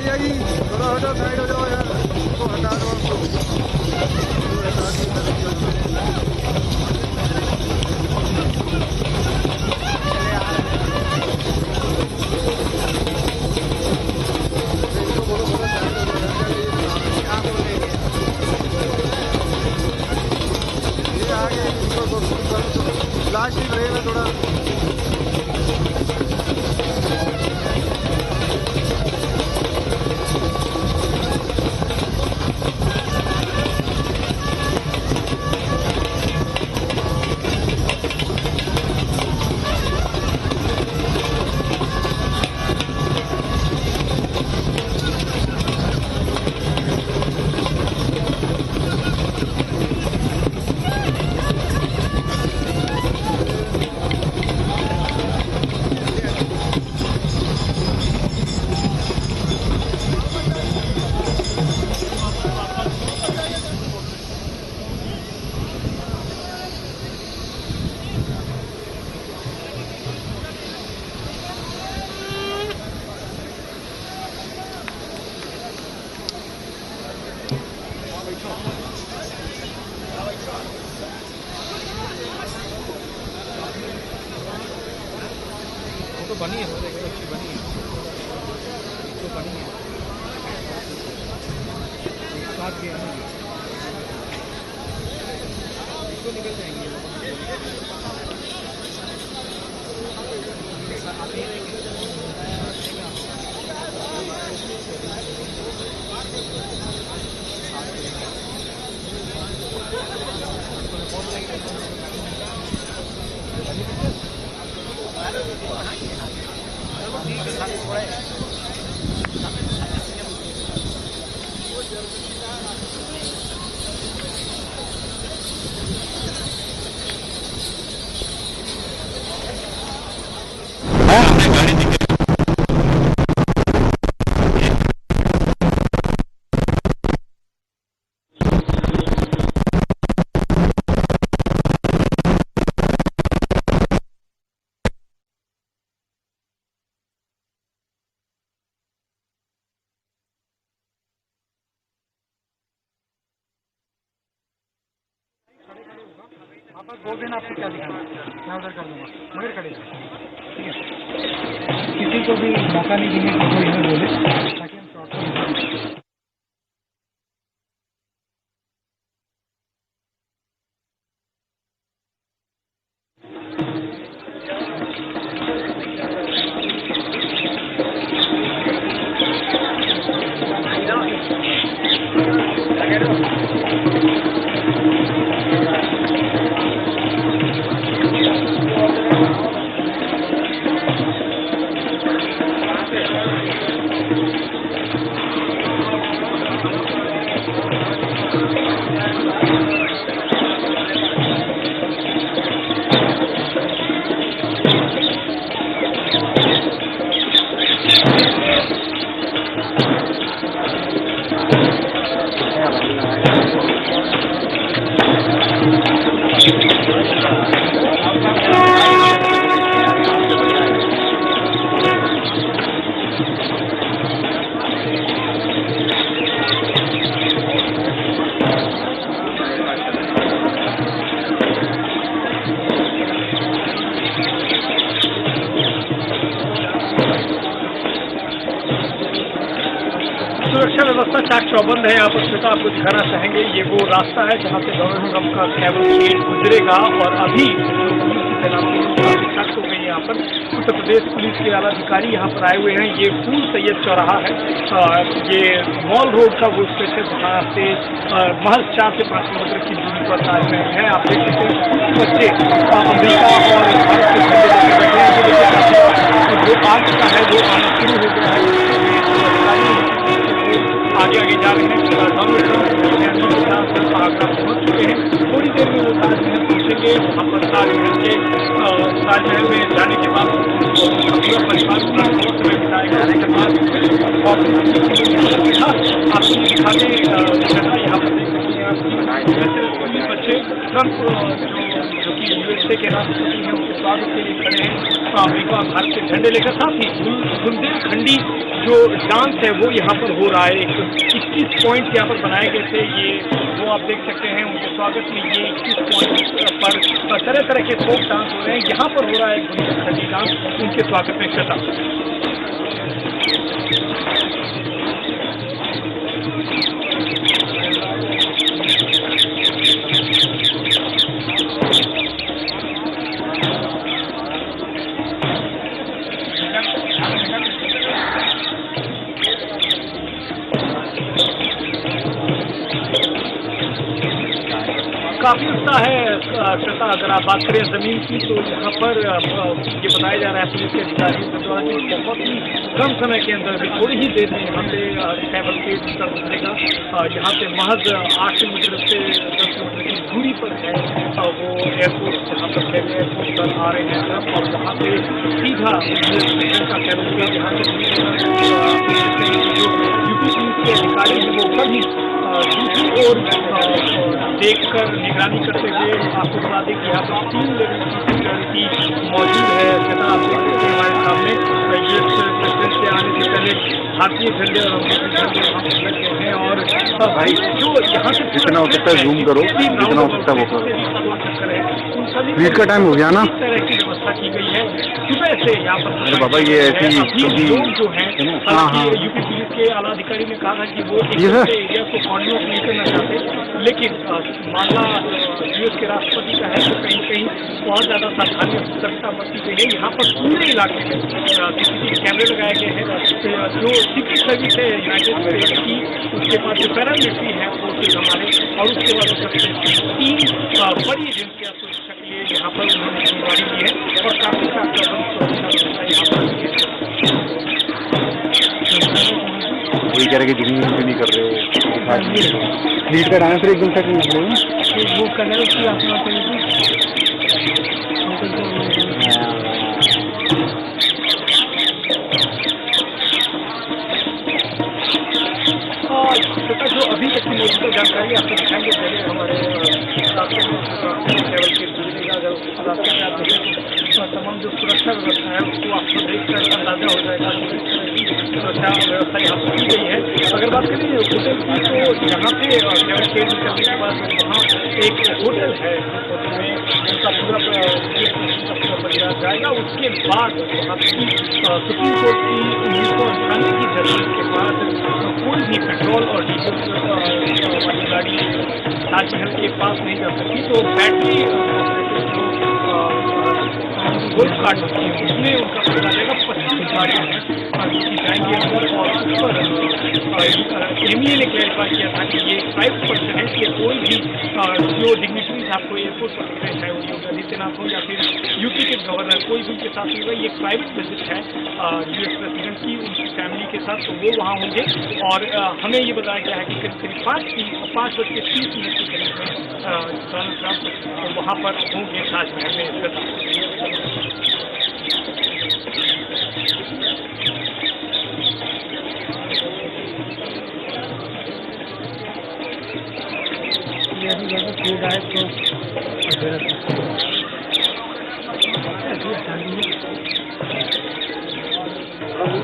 भैया जी थोड़ा हटो, साइड हो जाओ यार, इसको हटा दो ये आगे लास्ट ही रहेगा थोड़ा। तो बनी है, अच्छी बनी है, तो बनी है एक साथ गए तो निकल जाएंगे। वापस बोल देना आपको क्या दिखाना, मैं ऑर्डर कर दूंगा, मगर खड़े ठीक है। किसी को भी मौका नहीं देंगे कि कोई हमें बोले, ताकि हम शॉर्ट सुरक्षा व्यवस्था चाक चौबंद है। यहाँ पर श्वेता आपको दिखाना चाहेंगे, ये वो रास्ता है जहाँ से गवर्नमेंट का कैवलरी गुजरेगा और अभी हो गई यहाँ पर उत्तर प्रदेश पुलिस के आला अधिकारी यहाँ पर आए हुए हैं। ये फूल सैयद चौराहा है, ये मॉल रोड का वो स्पेस है जहाँ से महज 4 से 5 किलोमीटर की दूरी पर ताजमहल है। आप देख सकते हैं बच्चे अमेरिका और भारत के झंडे लेकर बैठे हैं, जो आज का है वो आना शुरू हो गया है। आगे आगे जा रहे हैं, डोनाल्ड ट्रंप आगरा पहुंच चुके हैं। थोड़ी देर में वो ताजमहल पहुंचेंगे। वहाँ पर ताजमहल में जाने के बाद पूरा परिवार अपना बहुत समय बिताएगा। जाने के बाद आपको दिखाने यहाँ पर बच्चे ट्रंप जो कि यूएसए के राष्ट्रपति हैं उनके स्वागत के लिए खड़े हैं, अमेरिका भारत के झंडे लेकर। साथ ही बुंदेलखंडी जो डांस है वो यहाँ पर हो रहा है। 21 पॉइंट यहाँ पर बनाए गए थे, ये वो आप देख सकते हैं उनके स्वागत में। ये 21 पॉइंट पर तरह तरह के फोक डांस हो रहे हैं। यहाँ पर हो रहा है गुंडा डांस उनके स्वागत में। श्वेता, काफी उत्साह है श्वेता। अगर आप बात करें जमीन की तो यहाँ पर ये बताया जा रहा है पुलिस के अधिकारियों के द्वारा कि बहुत ही कम समय के अंदर, थोड़ी ही देर में यहाँ पे ट्रैवल के उत्तर उतरेगा। यहाँ से महज 8 किलोमीटर से 10 किलोमीटर की दूरी पर है वो एयरपोर्ट, जहाँ पर पहले एयरपोर्ट पर आ रहे हैं और वहाँ पे सीधा का कैबिनेट यहाँ से यूपी पुलिस के अधिकारी हैं वो सभी दूसरी ओर देखकर निगरानी करते हुए। आपको बता दें कि यहाँ पर 3 लेवल की सिक्योरिटी मौजूद है। जैसा आप देख सकते हैं हमारे सामने, ये प्रेसिडेंट के आने से पहले भारतीय झंडे और झंडे वहाँ पर लग गए हैं। और भाई जो यहाँ से जितना हो सकता है जूम करो, जितना हो सकता है वो करो। रीड का टाइम हो गया ना, इस तरह की व्यवस्था की गई है सुबह से यहाँ पर। अरे बाबा ये ऐसी कभी जो है, हालांकि यूपी पुलिस के आला अधिकारी ने कहा था कि वो एरिया को कॉर्डिनेट नहीं करना चाहते, लेकिन मामला यूएस के राष्ट्रपति का है तो कहीं कहीं बहुत ज़्यादा सावधानी और सतर्कता बरती गई है। यहाँ पर पूरे इलाके में सीसीटीवी कैमरे लगाए गए हैं। जो सीक्रेट सर्विस है यूनाइटेड स्टेट्स की, उसके बाद जो पैरामिलिट्री है फोर्सेज हमारे, और उसके बाद 3 बड़ी एजेंसियाँ सुरक्षा के लिए यहाँ पर उन्होंने जिम्मेदारी दी है और काफी वही कह रहे कि जितनी नहीं कर रहे हो। लीड का डांस फिर एकदम सेट लग रहे हो वो कलर की जो अभी तक की मौजूदा जानकारी आपको दिखाएंगे। पहले हमारे रास्ते में ट्रैवल के रास्ते में आप देखें तमाम जो सुरक्षा व्यवस्था है उसको आपको देखकर अंदाजा हो जाएगा सुरक्षा व्यवस्था यहाँ पर की गई है। अगर बात करें होटल की तो यहाँ पे ट्रैवल के निकलने के बाद वहाँ एक होटल है, होटल में उनका पूरा परिवार जाएगा। उसके बाद वहाँ की सुप्रीम कोर्ट की 1998 की जजमेंट के बाद कोई भी पेट्रोल और डीजल वाली गाड़ी ताजमहल के पास नहीं जा सकती। तो बैटरी गोल्फ कार्ड होती है उसमें उनका पता चलेगा 25 गाड़ियाँ हैं जाएंगे अंदर। और उस पर एमईए ने क्लैरिफाई किया था कि ये 5% है कि कोई भी जो डिग्निटरीज आपको एयरपोर्ट पर मिलते हैं, चाहे वो योगी आदित्यनाथ हो या फिर यूपी के गवर्नर, कोई भी उनके साथ होगा। ये एक प्राइवेट विजिट है यूएस प्रेसिडेंट की उनकी फैमिली के साथ, तो वो वहाँ होंगे। और हमें ये बताया गया है कि करीब 5:30 के करीब में डोनाल्ड ट्रंप वहाँ पर होंगे ताजमहल में।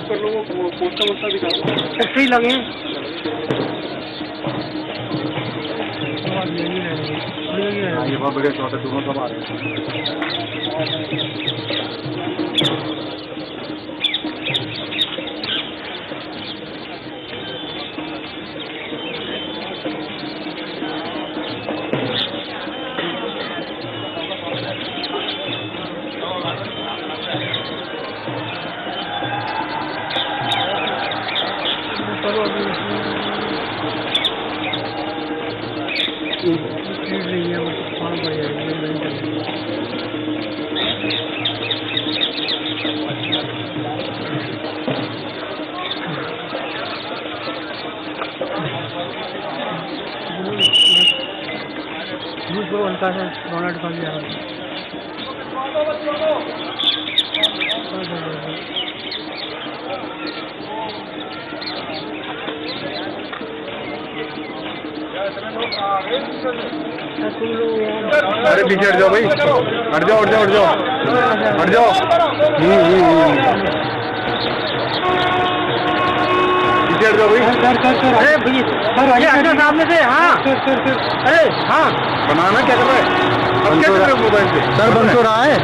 कर लो वो पोस्टर वोस्टर दिखा दो, सही लगे ये बहुत बढ़िया शॉट है, दोनों सब आ रहे हैं। बनता है डोनाल्ड ट्रंप यहाँ अरे पीछे हट जाओ भाई, हट जाओ हट जाओ हट जाओ हट जाओ। बैठ जाओ भाई। सर अरे भैया सर आगे आगे सामने से। हाँ सर अरे हाँ बनाना क्या कर रहा है? अब क्या कर रहे हो मोबाइल से? सर बंद हो रहा है।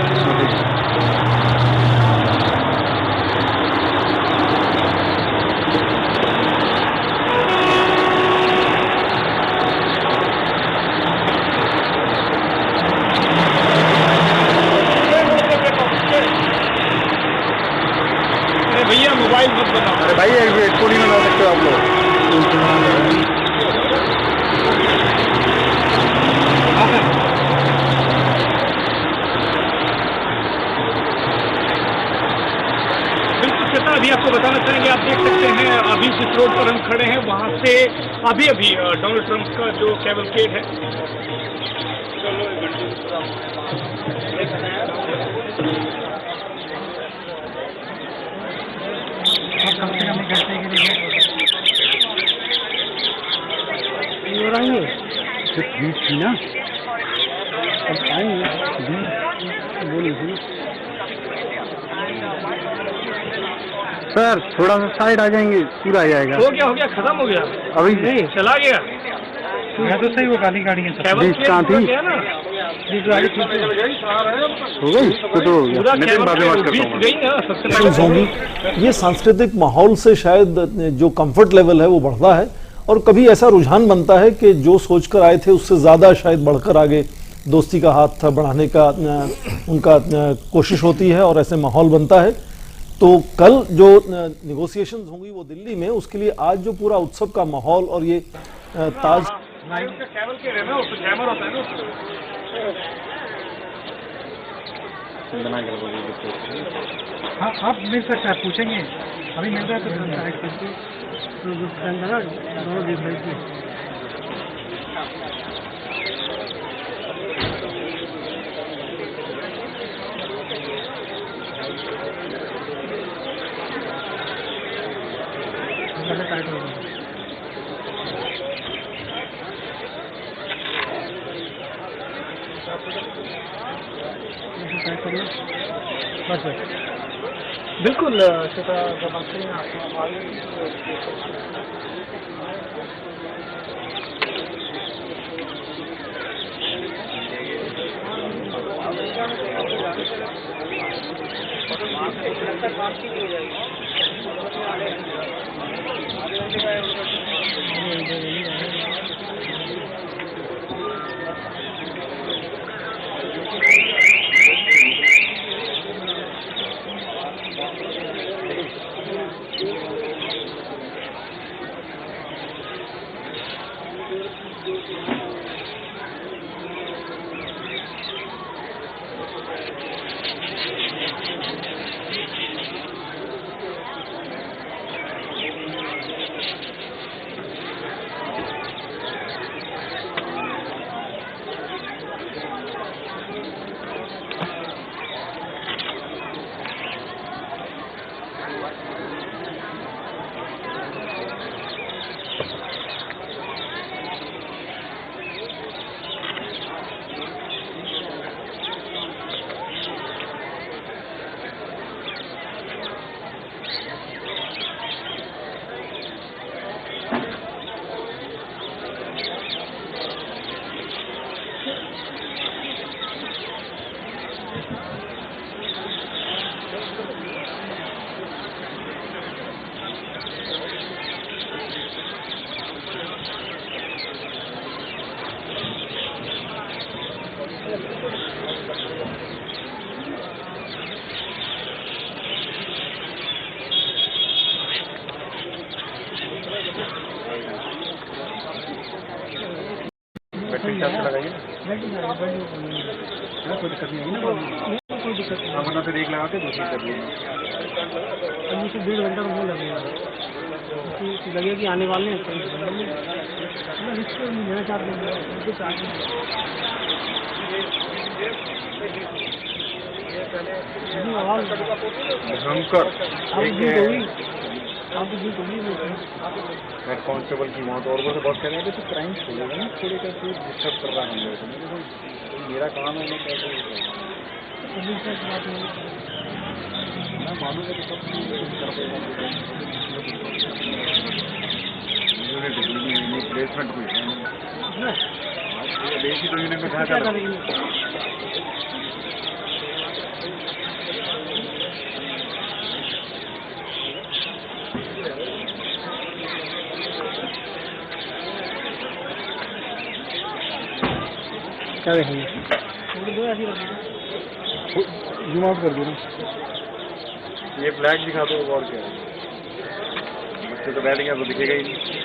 अरे भैया मोबाइल मत बनाओ। अरे भाई हेडफोन ही बना सकते हो आप लोग। बिल्कुल श्वेता, अभी आपको बताना चाहेंगे, आप देख सकते हैं अभी जिस रोड पर हम खड़े हैं वहाँ से अभी डोनाल्ड ट्रंप का जो कैवलकेड है। कम से कम घर से हो रही है बीच थी ना, बोली थी सर थोड़ा सा साइड आ जाएंगे, पूरा आ जाएगा। हो गया खत्म हो गया, अभी नहीं चला गया। मैं तो सही वो काली गाड़ी है कैवलकेड कहाँ थी? गया ना, हो गई तो हो गया। पूरा मैं तो बाद में बात करता बीत हूँ। गई ना सबसे इश्यूज पहले। होंगी। ये सांस्कृतिक माहौल से शायद जो कंफर्ट लेवल है वो बढ़ता है, और कभी ऐसा रुझान बनता है कि जो सोचकर आए थे उससे ज़्यादा शायद बढ़कर आगे दोस्ती का हाथ बढ़ाने का उनका कोशिश होती है, और ऐसे माहौल बनता है। तो कल जो निगोशिएशंस होंगी वो दिल्ली में, उसके लिए आज जो पूरा उत्सव का माहौल और ये ताज कैवलकेड है ना, उसमें जैमर होता है ना। हाँ आप मिल सकते हैं, पूछेंगे अभी मिल रहा है तो दोनों देख रहे थे। टाइट हो गया बस बिल्कुल श्वेता, जब आते हैं आप बैटरी चार्ज लगाइए ना, कोई दिक्कत नहीं होगी ना। कोई दिक्कत नहीं, वरना फिर एक लगाते दूसरी कर लेंगे। 1.5 घंटा तो लगेगा, लगेगा कि आने वाले हैं मेरा चार्ज नहीं चार्ज आपकी जीत होगी हेड कांस्टेबल की मौत, और वो तो बहुत कह रहे हैं कि क्राइम खोलेगा ना, थोड़े का कोई डिस्टर्ब कर रहा है हम लोगों को। मेरा काम है, मैं कैसे मैं मालूम है कि सब कर देगा। में क्या घाटा लगा। करेंगे? क्या देखेंगे? दो ऐसी रख दो। जूम आउट कर दो ना। ये फ्लैग दिखा दो और क्या है? बच्चे तो बैठ गया तो दिखेगा ही नहीं।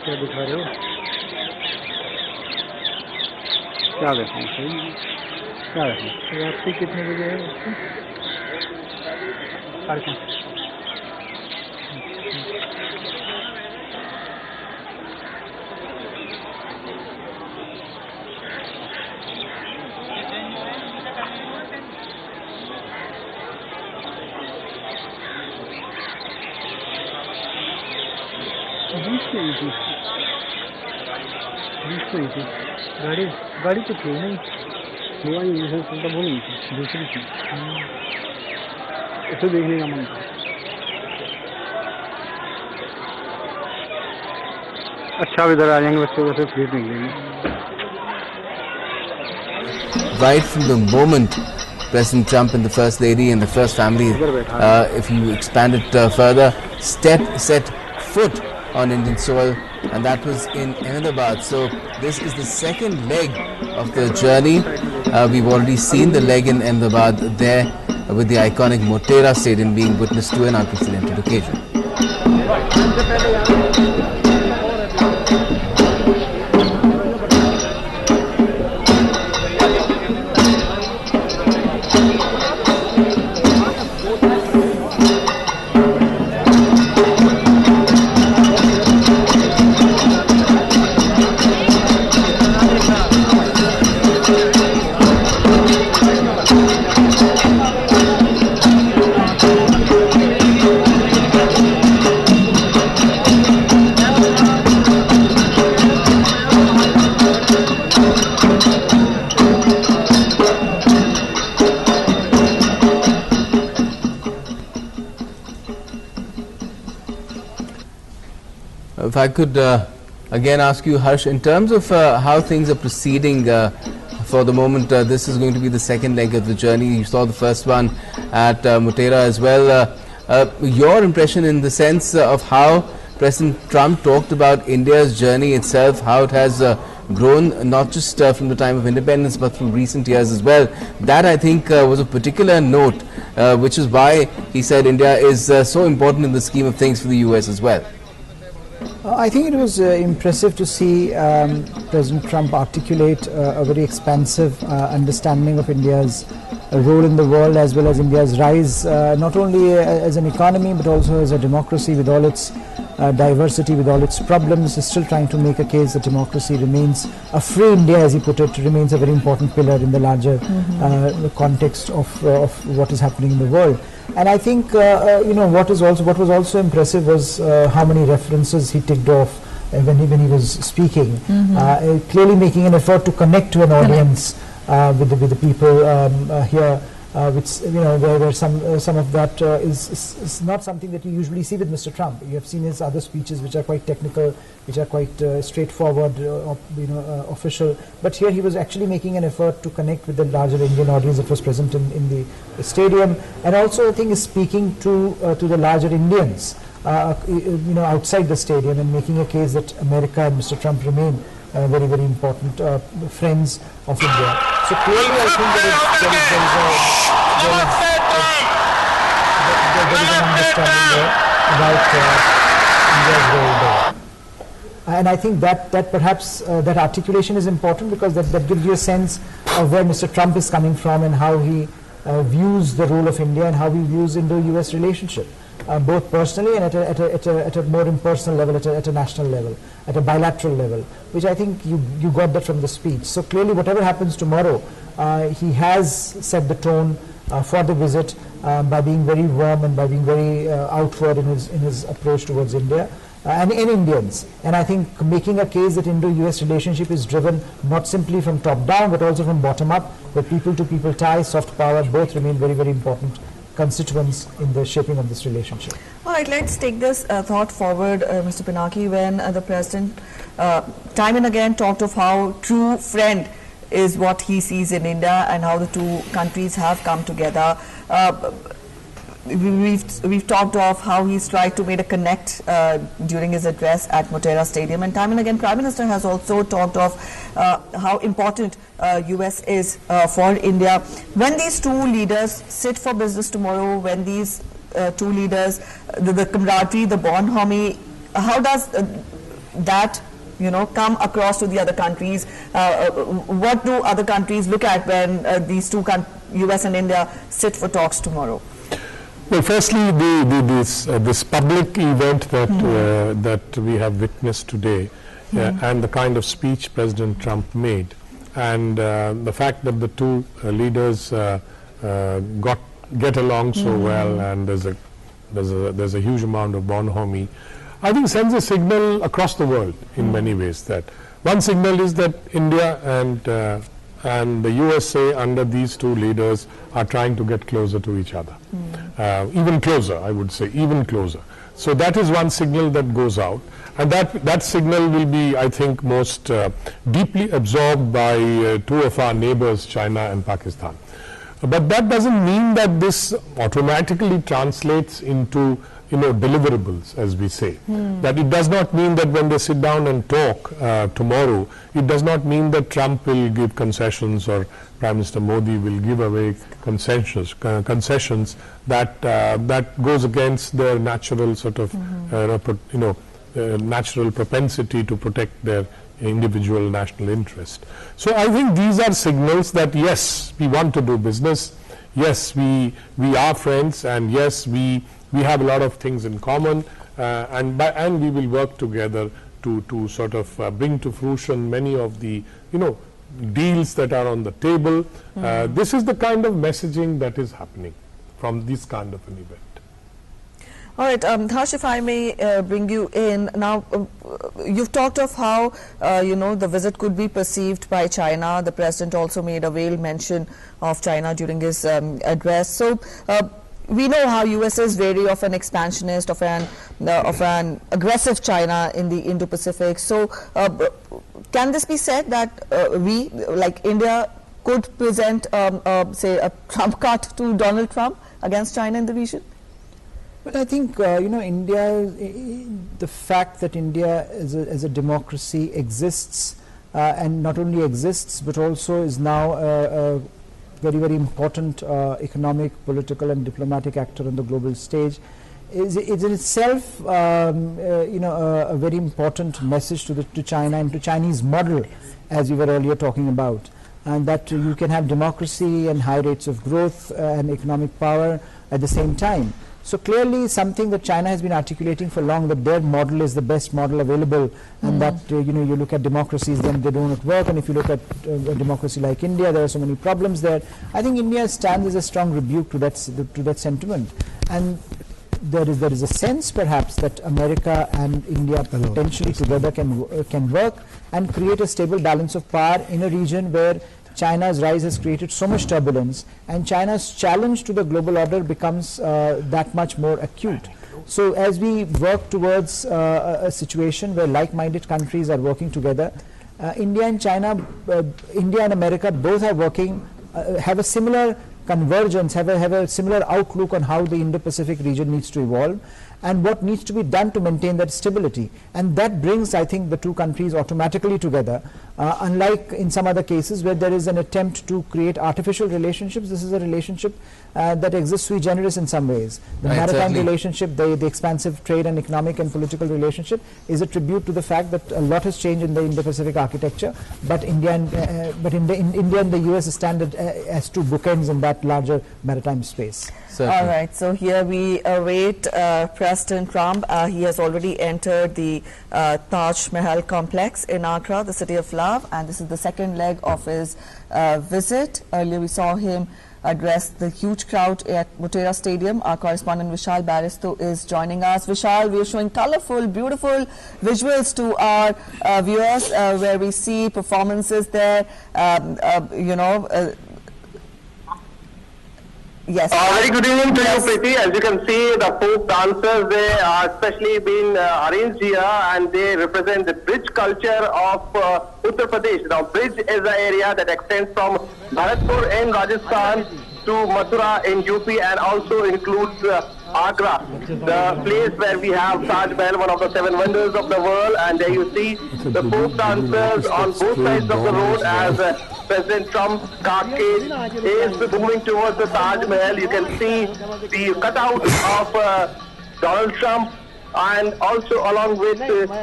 क्या दिखा रहे हो? क्या देखा? सही क्या देखा? रात्रि कितने बजे है उसको? 5:30। गाड़ी तो थी नहीं, हुआ नहीं है, तो बोल नहीं थी, दूसरी थी। इसे देखने का मन था। अच्छा इधर आ जाएंगे बच्चे को फिर निकलेंगे। Right from the moment President Trump and the First Lady and the First Family, if you expand it further, set foot on Indian soil, and that was in Ahmedabad. So this is the second leg of the journey. We've already seen the leg in Ahmedabad there with the iconic Motera Stadium being witness to an unprecedented occasion. If I could again ask you, Harsh, in terms of how things are proceeding for the moment, this is going to be the second leg of the journey. You saw the first one at Motera as well. Your impression in the sense of how President Trump talked about India's journey itself, how it has grown not just from the time of independence but from recent years as well. That I think was a particular note, which is why he said India is so important in the scheme of things for the US as well. I think it was impressive to see President Trump articulate a very expansive understanding of India's role in the world, as well as India's rise not only as an economy but also as a democracy with all its diversity with all its problems, is still trying to make a case that democracy remains, a free India, as he put it, remains a very important pillar in the larger context of what is happening in the world. And I think what was also impressive was how many references he ticked off when he was speaking, clearly making an effort to connect to an audience with the people here. Which where some of that is not something that you usually see with Mr. Trump. You have seen his other speeches, which are quite technical, which are quite straightforward, official. But here he was actually making an effort to connect with the larger Indian audience that was present in the stadium, and also I think is speaking to the larger Indians, outside the stadium, and making a case that America and Mr. Trump remain very, very important friends of India. So clearly, I think there is an understanding there about India's role there. And I think that perhaps that articulation is important, because that gives you a sense of where Mr. Trump is coming from and how he views the role of India and how he views Indo-US relationship. Both personally and at a more impersonal level, at a national level, at a bilateral level, which I think you got that from the speech. So clearly, whatever happens tomorrow, he has set the tone for the visit by being very warm and by being very outward in his approach towards India and Indians. And I think making a case that Indo-US relationship is driven not simply from top down, but also from bottom up, where people-to-people ties, soft power, both remain very, very important constituents in the shaping of this relationship. All right, let's take this thought forward, Mr. Pinaki, when the President time and again talked of how true friend is what he sees in India and how the two countries have come together. We've talked of how he's tried to make a connect during his address at Motera Stadium, and time and again Prime Minister has also talked of how important US is for India. When these two leaders sit for business tomorrow, when these two leaders, the camaraderie, the bonhomie, how does that come across to the other countries? What do other countries look at when these two US and India sit for talks tomorrow? Well, firstly, this public event that we have witnessed today, and the kind of speech President Trump made, and the fact that the two leaders get along so well, and there's a huge amount of bonhomie, I think sends a signal across the world in many ways. That one signal is that India and the USA under these two leaders are trying to get closer to each other. Even closer, I would say, even closer. So that is one signal that goes out, and that signal will be, I think, most deeply absorbed by two of our neighbors, China and Pakistan. But that doesn't mean that this automatically translates into deliverables, as we say. That it does not mean that when they sit down and talk tomorrow, it does not mean that Trump will give concessions or Prime Minister Modi will give away concessions that goes against their natural sort of natural propensity to protect their individual national interest. So I think these are signals that yes, we want to do business, yes, we are friends, and yes, we have a lot of things in common, and we will work together to sort of bring to fruition many of the deals that are on the table. This is the kind of messaging that is happening from this kind of an event. All right, Harsh, if I may bring you in now. You've talked of how the visit could be perceived by China. The president also made a veiled mention of China during his address. So we know how US is wary of an expansionist, of an aggressive China in the Indo-Pacific. So can this be said that we, like India, could present, say, a trump card to Donald Trump against China in the region? But I think India, the fact that India as a democracy exists, and not only exists but also is now a very, very important economic, political and diplomatic actor on the global stage, is in itself a very important message to China and to Chinese model, as we were earlier talking about, and that you can have democracy and high rates of growth and economic power at the same time. So clearly something that China has been articulating for long, that their model is the best model available, and that you know, you look at democracies, then they do not work, and if you look at a democracy like India, there are so many problems there. I think India stands as a strong rebuke to that sentiment, and there is a sense perhaps that America and India potentially together can work and create a stable balance of power in a region where China's rise has created so much turbulence, and China's challenge to the global order becomes that much more acute. So as we work towards a situation where like-minded countries are working together, India and China, India and America both are working, have a similar convergence, have a similar outlook on how the Indo-Pacific region needs to evolve and what needs to be done to maintain that stability. And that brings, I think, the two countries automatically together. Unlike in some other cases where there is an attempt to create artificial relationships, this is a relationship that exists sui generis in some ways. The Right, maritime certainly. relationship, the expansive trade and economic and political relationship is a tribute to the fact that a lot has changed in the Indo-Pacific architecture, but India and the US stand as two bookends in that larger maritime space. Certainly. All right, so here we await President Trump. He has already entered the Taj Mahal complex in Agra, the city of love, and this is the second leg of his visit. Earlier we saw him address the huge crowd at Motera Stadium. Our correspondent Vishal Baristo is joining us. Vishal, we are showing colorful, beautiful visuals to our viewers where we see performances there, yes. Very good evening to you, Preeti. As you can see, the folk dancers, they are especially been arranged here, and they represent the bridge culture of Uttar Pradesh. Now, bridge is an area that extends from Bharatpur in Rajasthan to Mathura in UP, and also includes Agra, the place where we have Taj Mahal, one of the 7 wonders of the world. And there you see the folk dancers on both sides of the road as President Trump's carcase is moving towards the Taj Mahal. You can see the cutout of Donald Trump, and also along with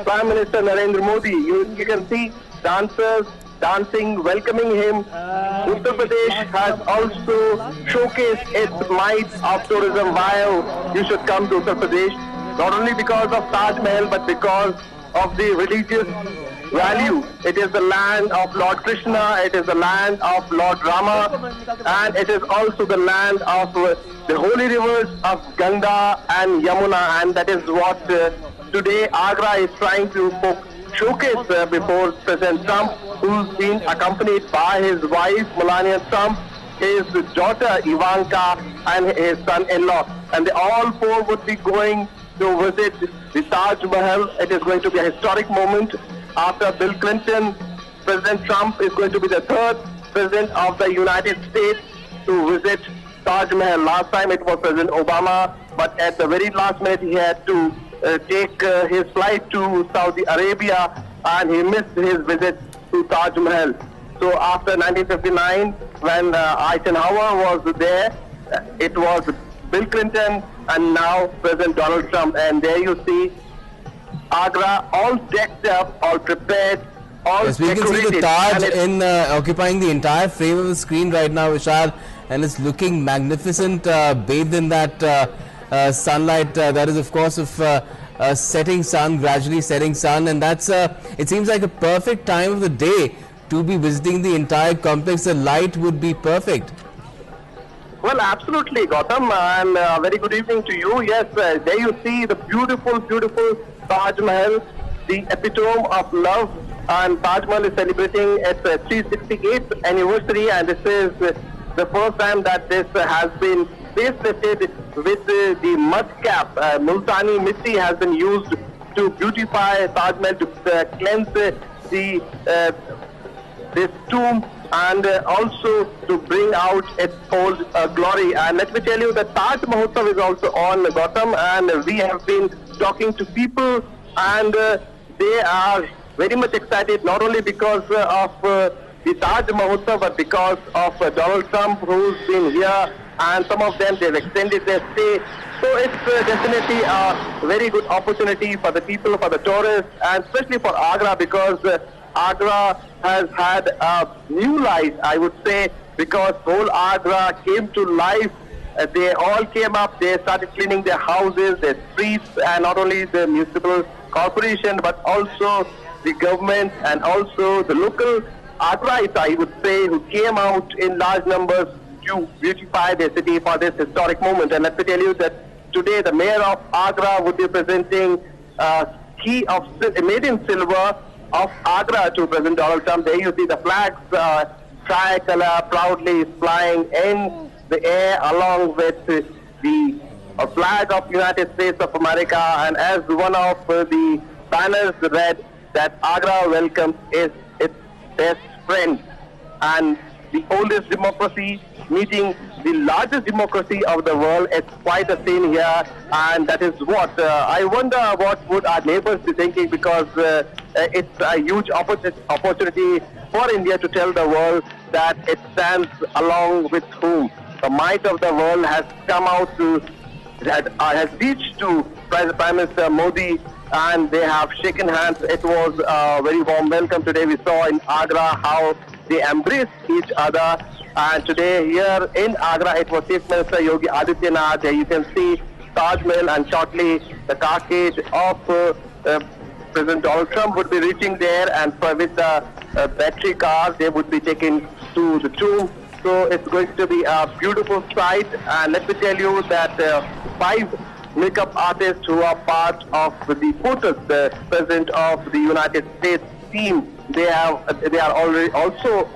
Prime Minister Narendra Modi. You can see dancers dancing, welcoming him. Uttar Pradesh has also showcased its might of tourism. Why you should come to Uttar Pradesh, not only because of Taj Mahal, but because of the religious value. It is the land of Lord Krishna, it is the land of Lord Rama, and it is also the land of the holy rivers of Ganga and Yamuna, and that is what today Agra is trying to showcase before President Trump, who's been accompanied by his wife Melania Trump, his daughter Ivanka, and his son-in-law. And they all 4 would be going to visit the Taj Mahal. It is going to be a historic moment. After Bill Clinton, President Trump is going to be the 3rd president of the United States to visit Taj Mahal. Last time it was President Obama, but at the very last minute he had to take his flight to Saudi Arabia, and he missed his visit to Taj Mahal. So after 1959, when Eisenhower was there, it was Bill Clinton, and now President Donald Trump. And there you see Agra all decked up, all prepared, all Yes, we can decorated. see the Taj And it's- in occupying the entire frame of the screen right now, Vishal, and it's looking magnificent, bathed in that sunlight. That is, of course, of setting sun, gradually setting sun, and that's it seems like a perfect time of the day to be visiting the entire complex. The light would be perfect. Well, absolutely, Gautam, and very good evening to you. Yes, there you see the beautiful, beautiful Taj Mahal, the epitome of love, and Taj Mahal is celebrating its 368th anniversary, and this is the first time that this has been facelifted with the mud cap. Multani Mitti has been used to beautify Taj Mahal, to cleanse this tomb, and also to bring out its old glory. And let me tell you, the Taj Mahotsav is also on, Gautam, and we have been talking to people, and they are very much excited, not only because of the Taj Mahotsav, but because of Donald Trump, who's been here, and some of them, they've extended their stay. So it's definitely a very good opportunity for the people, for the tourists, and especially for Agra, because Agra has had a new life, I would say, because whole Agra came to life they all came up, they started cleaning their houses, their streets, and not only the municipal corporation, but also the government and also the local Agraites, I would say, who came out in large numbers to beautify their city for this historic moment. And let me tell you that today the mayor of Agra would be presenting key of made in silver of Agra to President Donald Trump. There you see the flags, tricolor proudly flying in the air along with the flag of United States of America, and as one of the banners read that Agra welcomes its best friend, and the oldest democracy meeting the largest democracy of the world. It's quite a scene here, and that is what I wonder what would our neighbors be thinking, because it's a huge opportunity for India to tell the world that it stands along with whom. The might of the world has come out to, has reached to Prime Minister Modi, and they have shaken hands. It was a very warm welcome today. We saw in Agra how they embraced each other. And today here in Agra, it was Chief Minister Yogi Adityanath. You can see Taj Mahal, and shortly the carcage of President Donald Trump would be reaching there, and with the battery cars, they would be taken to the tomb. So it's going to be a beautiful sight. And let me tell you that 5 makeup artists who are part of the POTUS, the President of the United States team, they are already also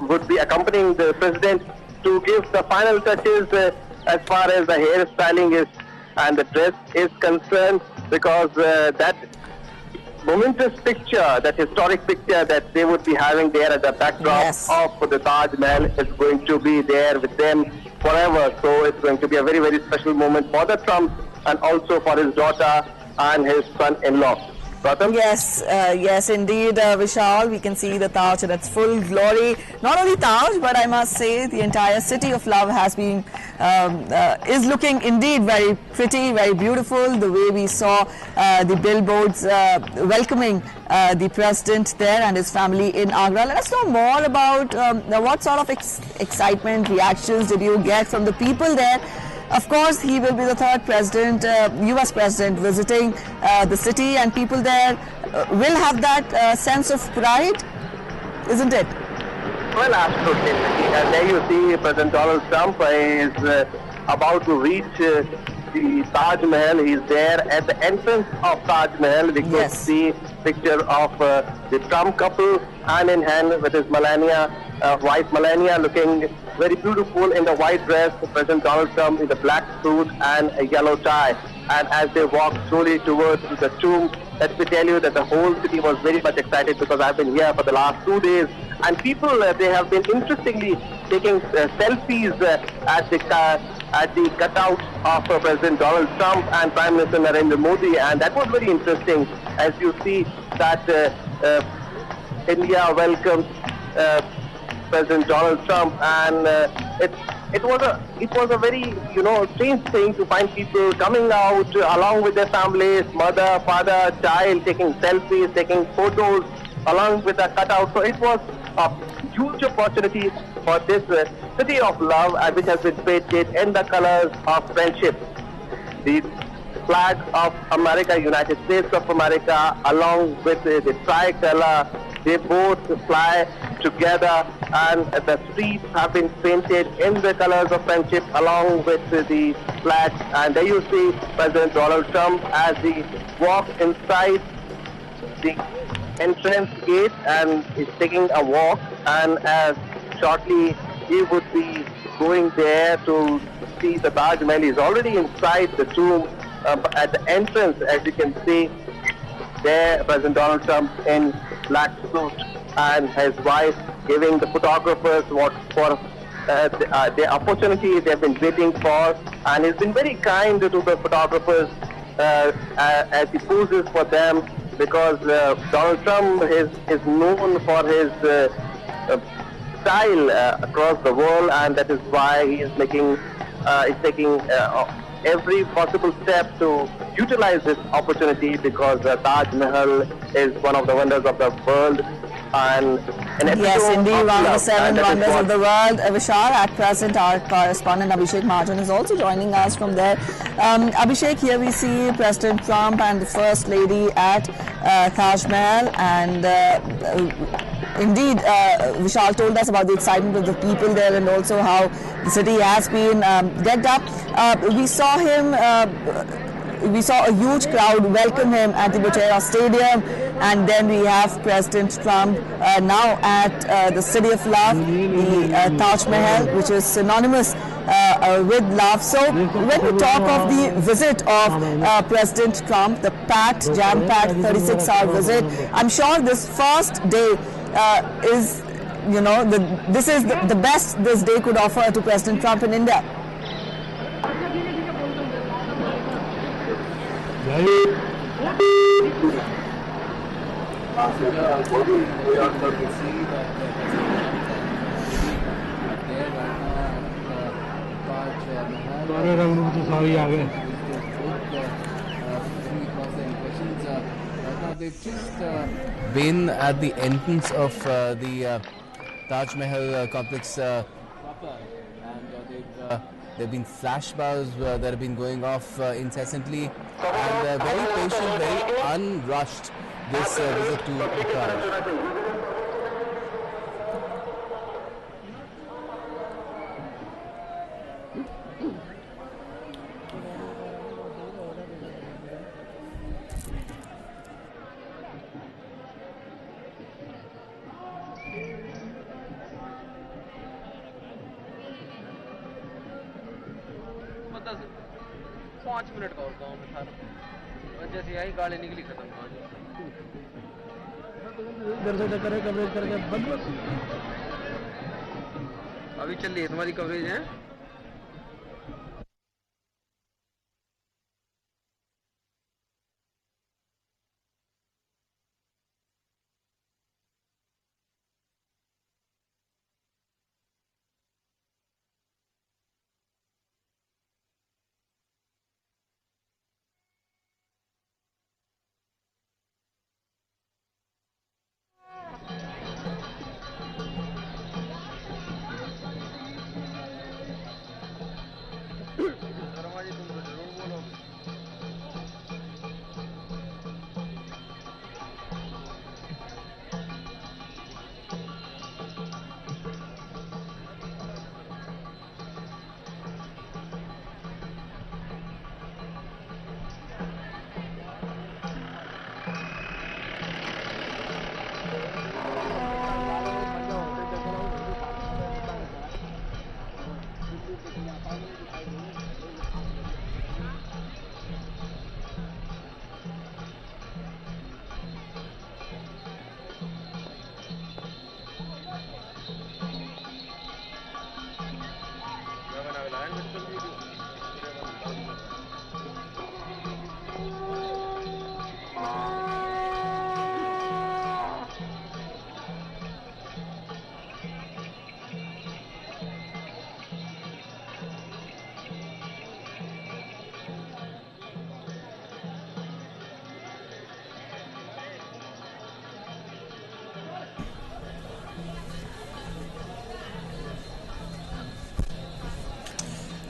would be accompanying the President to give the final touches as far as the hairstyling is and the dress is concerned, because that momentous picture, that historic picture that they would be having there at the backdrop of the Taj Mahal is going to be there with them forever. So it's going to be a very, very special moment for the Trump and also for his daughter and his son-in-law. Yes, indeed, Vishal. We can see the Taj in its full glory. Not only Taj, but I must say the entire city of love has been is looking indeed very pretty, very beautiful. The way we saw the billboards welcoming the president there and his family in Agra. Let us know more about what sort of excitement, reactions did you get from the people there. Of course, he will be the 3rd president, US president visiting the city, and people there will have that sense of pride, isn't it? Well, absolutely. And there you see President Donald Trump is about to reach the Taj Mahal. He's there at the entrance of Taj Mahal. We could see picture of the Trump couple hand in hand with his wife Melania, looking very beautiful in the white dress. President Donald Trump in the black suit and a yellow tie. And as they walk slowly towards the tomb, let me tell you that the whole city was very much excited, because I've been here for the last 2 days, and people they have been interestingly taking selfies at the cutout of President Donald Trump and Prime Minister Narendra Modi, and that was very interesting. As you see that India welcomes President Donald Trump, and it was a very strange thing to find people coming out along with their families, mother, father, child, taking selfies, taking photos along with a cutout. So it was a huge opportunity for this city of love, which has been painted in the colors of friendship. The flag of America, United States of America, along with the tricolor, they both fly together, and the streets have been painted in the colors of friendship along with the flag. And there you see President Donald Trump as he walks inside the entrance gate, and he's taking a walk, and as shortly he would be going there to see the Taj Mahal. He's already inside the tomb at the entrance, as you can see there, President Donald Trump in black suit and his wife giving the photographers the opportunity they've been waiting for, and he's been very kind to the photographers as he poses for them, because Donald Trump is known for his style across the world, and that is why he is taking every possible step to utilize this opportunity, because Taj Mahal is one of the wonders of the world. and an Yes, epitome indeed, of one of the love. seven And that is wonders what of the world. Vishal, at present, our correspondent Abhishek Mahajan is also joining us from there. Abhishek, here we see President Trump and the First Lady at Taj Mahal, and indeed, Vishal told us about the excitement of the people there and also how the city has been decked up. We saw him. We saw a huge crowd welcome him at the Butera Stadium, and then we have President Trump now at the City of Love, the Taj Mahal, which is synonymous with love. So when we talk of the visit of President Trump, the packed, jam-packed 36-hour visit, I'm sure this first day is, you know, this is the best this day could offer to President Trump in India. They've just been at the entrance of the Taj Mahal complex proper, and there have been flashbulbs that have been going off incessantly, and very patient, very unrushed this visit to the Taj. पाँच minute का और गाँव में था जैसे यही गाड़ी निकली खत्म इधर से करे कवरेज करके बंद अभी चल रही है तुम्हारी कवरेज है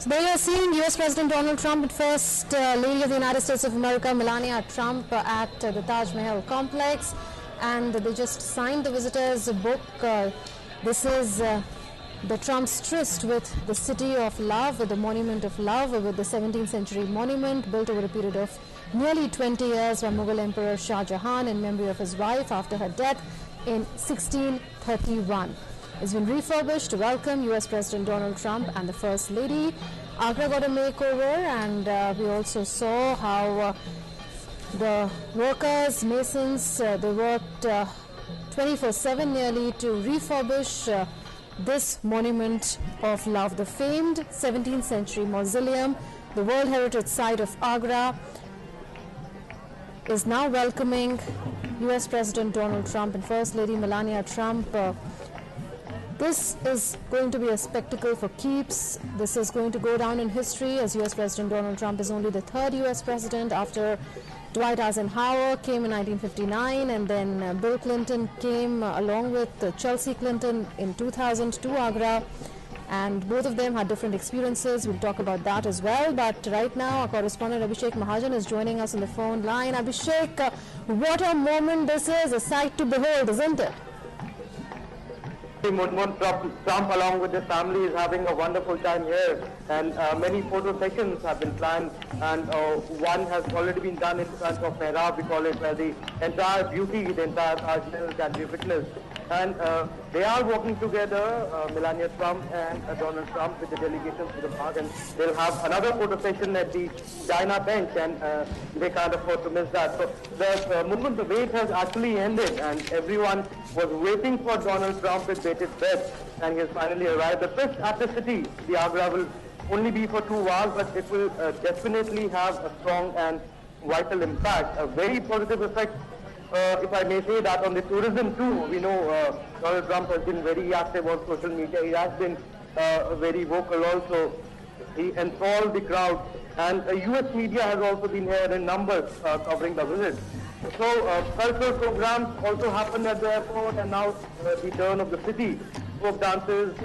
So there you are seeing US President Donald Trump and First Lady of the United States of America, Melania Trump, at the Taj Mahal complex, and they just signed the visitors book. This is the Trump's tryst with the City of Love, with the Monument of Love, with the 17th century monument built over a period of nearly 20 years by Mughal Emperor Shah Jahan in memory of his wife after her death in 1631. It's been refurbished to welcome US President Donald Trump and the First Lady. Agra got a makeover, and we also saw how the workers, masons, they worked 24/7 nearly to refurbish this monument of love. The famed 17th century mausoleum, the World Heritage Site of Agra, is now welcoming US President Donald Trump and First Lady Melania Trump. This is going to be a spectacle for keeps. This is going to go down in history as US President Donald Trump is only the third US president after Dwight Eisenhower came in 1959, and then Bill Clinton came along with Chelsea Clinton in 2000 to Agra, and both of them had different experiences. We'll talk about that as well. But right now, our correspondent Abhishek Mahajan is joining us on the phone line. Abhishek, what a moment this is, a sight to behold, isn't it? Trump along with his family is having a wonderful time here, and many photo sessions have been planned, and one has already been done in front of Mehrab, we call it, where the entire beauty, the entire Taj Mahal can be witnessed. And they are working together, Melania Trump and Donald Trump, with the delegations to the park, and they'll have another photo session at the China bench, and they can't afford to miss that. So the wait has actually ended, and everyone was waiting for Donald Trump with bated breath, and he has finally arrived. The first after city, the Agra, will only be for 2 hours, but it will definitely have a strong and vital impact, a very positive effect. If I may say that, on the tourism too. We know Donald Trump has been very active on social media. He has been very vocal also. He enthralled the crowd, and US media has also been here in numbers covering the visit. So cultural programs also happened at the airport, and now the turn of the city. Folk dances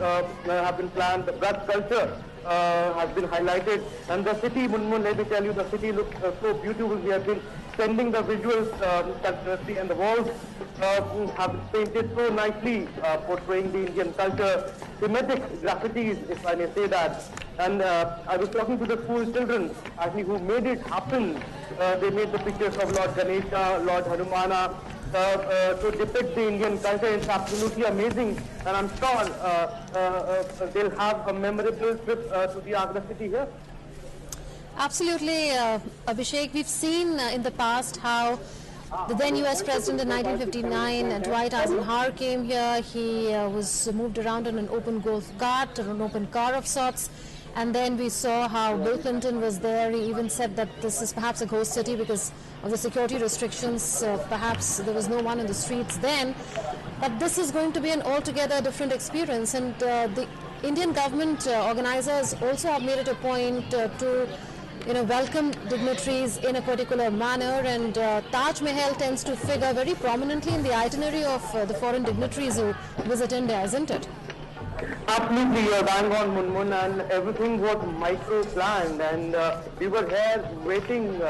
have been planned. The Braj culture has been highlighted, and the city, Munmun, let me tell you, the city looks so beautiful. We have been sending the visuals continuously, and the walls have been painted so nicely, portraying the Indian culture, thematic graffitis, if I may say that. And I was talking to the school children, actually, who made it happen. They made the pictures of Lord Ganesha, Lord Hanumana, to depict the Indian culture. It's absolutely amazing, and I'm sure they'll have a memorable trip to the Agra city here. Absolutely, Abhishek. We've seen in the past how the then US President in 1959, Dwight Eisenhower, came here. He was moved around in an open golf cart or an open car of sorts. And then we saw how Bill Clinton was there. He even said that this is perhaps a ghost city because of the security restrictions. Perhaps there was no one in the streets then. But this is going to be an altogether different experience. And the Indian government organizers also have made it a point to welcome dignitaries in a particular manner, and Taj Mahal tends to figure very prominently in the itinerary of the foreign dignitaries who visit India, isn't it? Absolutely, you're bang on, Munmun, and everything was micro-planned, and we were here waiting.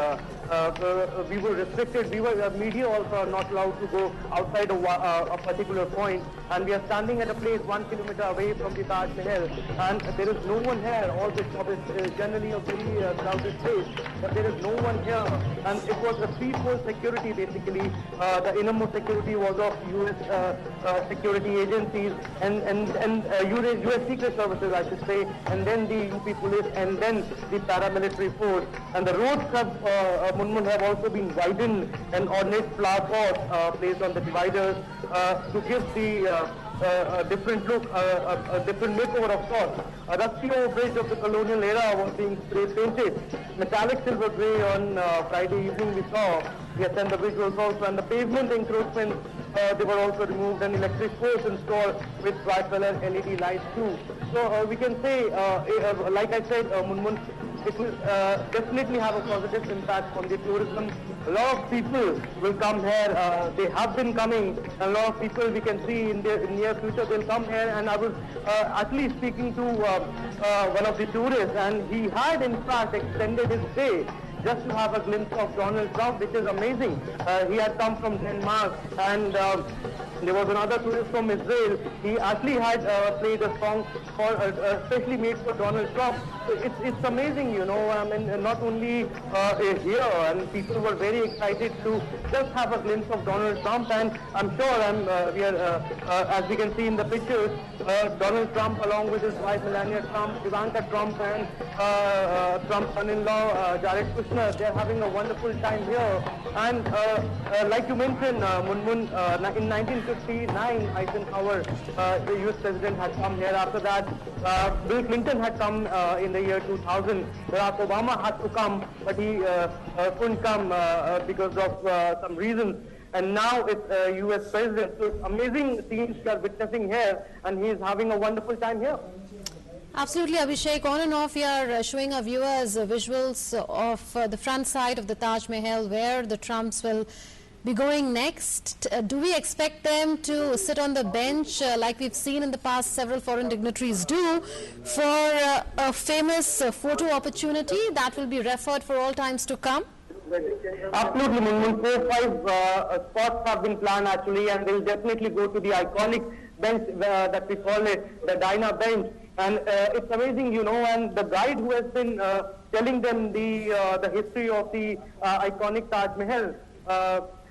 We were restricted. We were media also are not allowed to go outside a particular point, and we are standing at a place 1 kilometer away from the Taj Mahal, and there is no one here. All this is generally a very crowded place, but there is no one here, and it was a threefold security basically. The innermost security was of U.S. security agencies and U.S. Secret Services, I should say, and then the UP police, and then the paramilitary force, and the roads have Munmun have also been widened, and ornate flower pots placed on the dividers to give the different look, a different makeover of sorts. A rusty old bridge of the colonial era was being spray painted. Metallic silver grey on Friday evening we saw. We have sent the visuals also, and the pavement encroachments, they were also removed, and electric poles installed with bright color LED lights too. So we can say, like I said, Munmun, it will definitely have a positive impact on the tourism. A lot of people will come here. They have been coming. A lot of people we can see in the near future they'll come here. And I was actually speaking to one of the tourists, and he had in fact extended his stay just to have a glimpse of Donald Trump, which is amazing. He had come from Denmark, and there was another tourist from Israel. He actually had played a song especially made for Donald Trump. So it's amazing, you know. I mean, not only here, and people were very excited to just have a glimpse of Donald Trump. And I'm sure, as we can see in the pictures, Donald Trump, along with his wife Melania Trump, Ivanka Trump, and Trump's son-in-law Jared Kushner, they're having a wonderful time here. And like you mentioned, Munmun, in 1959, Eisenhower, the U.S. president, had come here. After that, Bill Clinton had come in the year 2000. Barack Obama had to come, but he couldn't come because of some reasons. and now it's US President. So it's amazing scenes we are witnessing here, and he is having a wonderful time here. Absolutely, Abhishek. On and off, we are showing our viewers visuals of the front side of the Taj Mahal, where the Trumps will be going next. Do we expect them to sit on the bench like we've seen in the past several foreign dignitaries do for a famous photo opportunity that will be referred for all times to come? Absolutely, Munmun. 4-5 spots have been planned actually, and they'll definitely go to the iconic bench that we call it, the Dinah bench. And it's amazing, you know, and the guide who has been telling them the history of the iconic Taj Mahal,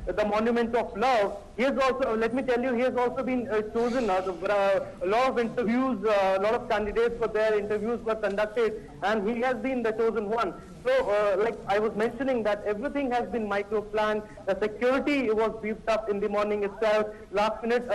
the monument of love, he has also, let me tell you, he has also been chosen. A lot of interviews, a lot of candidates for their interviews were conducted, and he has been the chosen one. So, like I was mentioning, that everything has been micro-planned. The security was beefed up in the morning itself. Last minute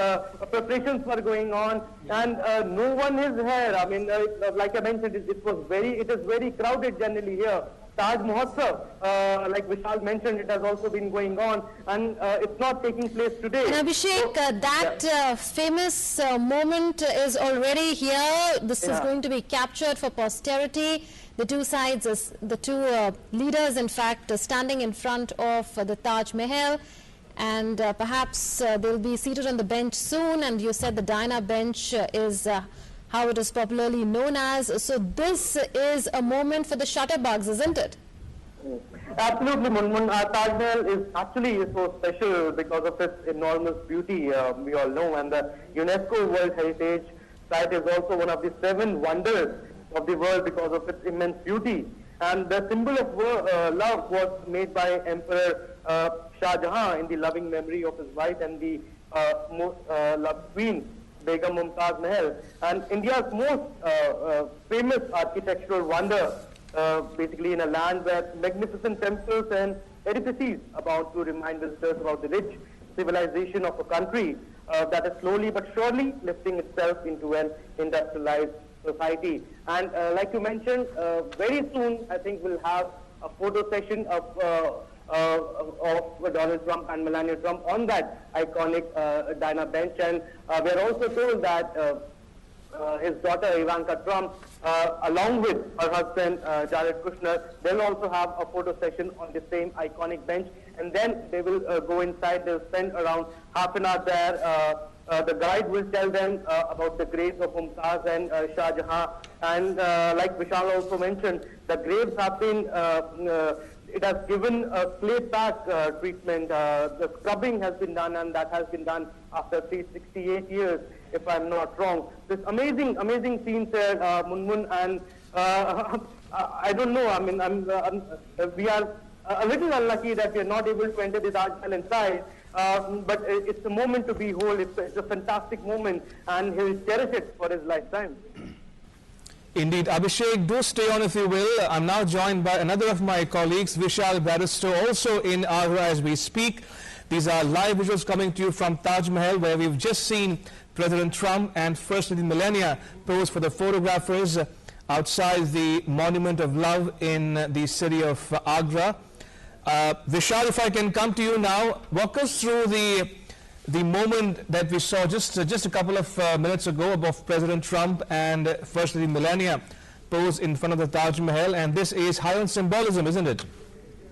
preparations were going on, and no one is here. I mean, like I mentioned, it is very crowded generally here. Taj Mahotsav, like Vishal mentioned, it has also been going on, and it's not taking place today. And Abhishek, that famous moment is already here. This is going to be captured for posterity. The two sides, the two leaders, in fact, standing in front of the Taj Mahal, and perhaps they'll be seated on the bench soon. And you said the Dinah bench is how it is popularly known as. So this is a moment for the shutterbugs, isn't it? Absolutely, Munmun. Taj Mahal is actually so special because of its enormous beauty, we all know, and the UNESCO World Heritage Site is also one of the 7 wonders of the world because of its immense beauty. And the symbol of love was made by Emperor Shah Jahan in the loving memory of his wife and the most loved queen, Begum Mumtaz Mahal. And India's most famous architectural wonder, basically in a land where magnificent temples and edifices about to remind visitors about the rich civilization of a country that is slowly but surely lifting itself into an industrialized society. And like you mentioned, very soon I think we'll have a photo session of Donald Trump and Melania Trump on that iconic Dinah bench. And we're also told that his daughter Ivanka Trump, along with her husband Jared Kushner, they'll also have a photo session on the same iconic bench, and then they will go inside. They'll spend around half an hour there. The guide will tell them about the graves of Mumtaz and Shah Jahan, and like Vishal also mentioned, the graves have been it has given a clay pack treatment. The scrubbing has been done, and that has been done after 368 years, if I'm not wrong. This amazing scenes here, Munmun, and I don't know. I mean, we are a little unlucky that we are not able to enter the Taj Mahal inside. But it's a moment to behold. It's a fantastic moment, and he'll cherish it for his lifetime. Indeed. Abhishek, do stay on if you will. I'm now joined by another of my colleagues, Vishal Barrister, also in Agra as we speak. These are live visuals coming to you from Taj Mahal, where we've just seen President Trump and First Lady Melania pose for the photographers outside the Monument of Love in the city of Agra. Vishal, if I can come to you now, walk us through the moment that we saw just a couple of minutes ago of President Trump and First Lady Melania pose in front of the Taj Mahal, and this is high on symbolism, isn't it?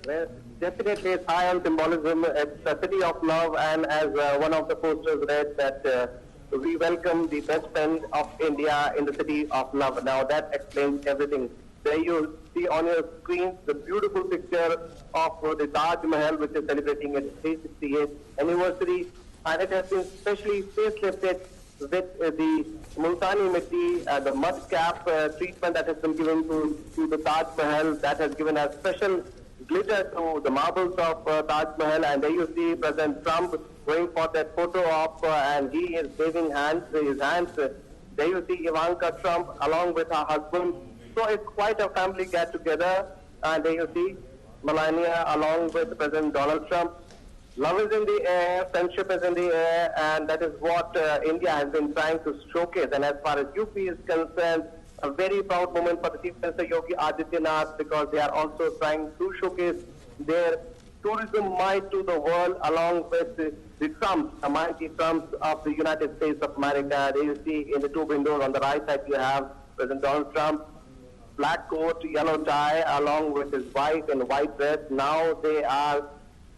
Well, definitely it's high on symbolism. It's a city of love, and as one of the posters read, that we welcome the best friend of India in the city of love. Now that explains everything. There you see on your screen the beautiful picture of the Taj Mahal, which is celebrating its 368th anniversary, and it has been specially facelifted with the Multani Mitti, the mud cap treatment that has been given to the Taj Mahal, that has given a special glitter to the marbles of Taj Mahal. And there you see President Trump going for that photo op, and he is waving his hands. There you see Ivanka Trump along with her husband. So it's quite a family get together, and there you see Melania along with President Donald Trump. Love is in the air, friendship is in the air, and that is what India has been trying to showcase. And as far as UP is concerned, a very proud moment for the Chief Minister Yogi Adityanath, because they are also trying to showcase their tourism might to the world along with the Trumps, the mighty Trumps of the United States of America. There you see in the two windows on the right side you have President Donald Trump, black coat, yellow tie, along with his wife in white dress. Now they are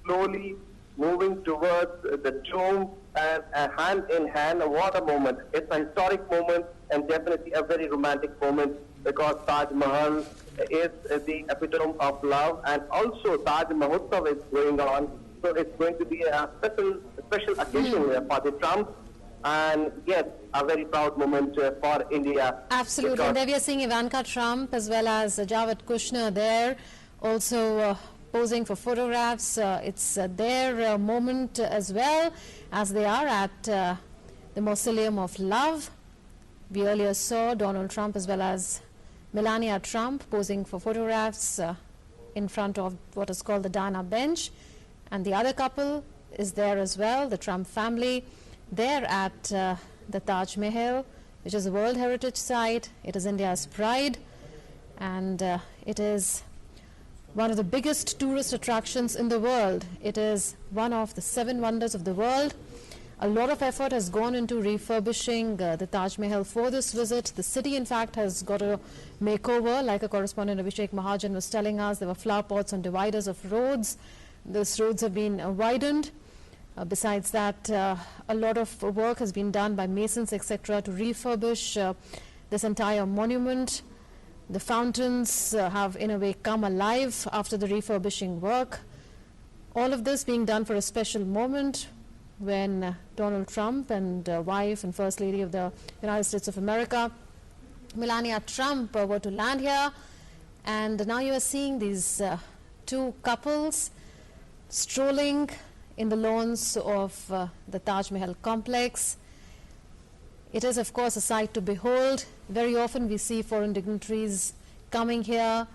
slowly moving towards the tomb and hand in hand. What a moment. It's a historic moment and definitely a very romantic moment, because Taj Mahal is the epitome of love, and also Taj Mahotsav is going on. So it's going to be a special occasion for the Trumps, and yes, a very proud moment for India. Absolutely. And there we are seeing Ivanka Trump as well as Jared Kushner there, also posing for photographs. It's their moment as well, as they are at the Mausoleum of Love. We earlier saw Donald Trump as well as Melania Trump posing for photographs in front of what is called the Diana bench. And the other couple is there as well, the Trump family. They're at the Taj Mahal, which is a World Heritage Site. It is India's pride, and it is one of the biggest tourist attractions in the world. It is one of the 7 wonders of the world. A lot of effort has gone into refurbishing the Taj Mahal for this visit. The city, in fact, has got a makeover. Like a correspondent Abhishek Mahajan was telling us, there were flower pots on dividers of roads. These roads have been widened. Besides that, a lot of work has been done by masons, etc., to refurbish this entire monument. The fountains have, in a way, come alive after the refurbishing work. All of this being done for a special moment when Donald Trump and wife and First Lady of the United States of America, Melania Trump, were to land here. And now you are seeing these two couples strolling in the lawns of the Taj Mahal complex. It is, of course, a sight to behold. Very often we see foreign dignitaries coming here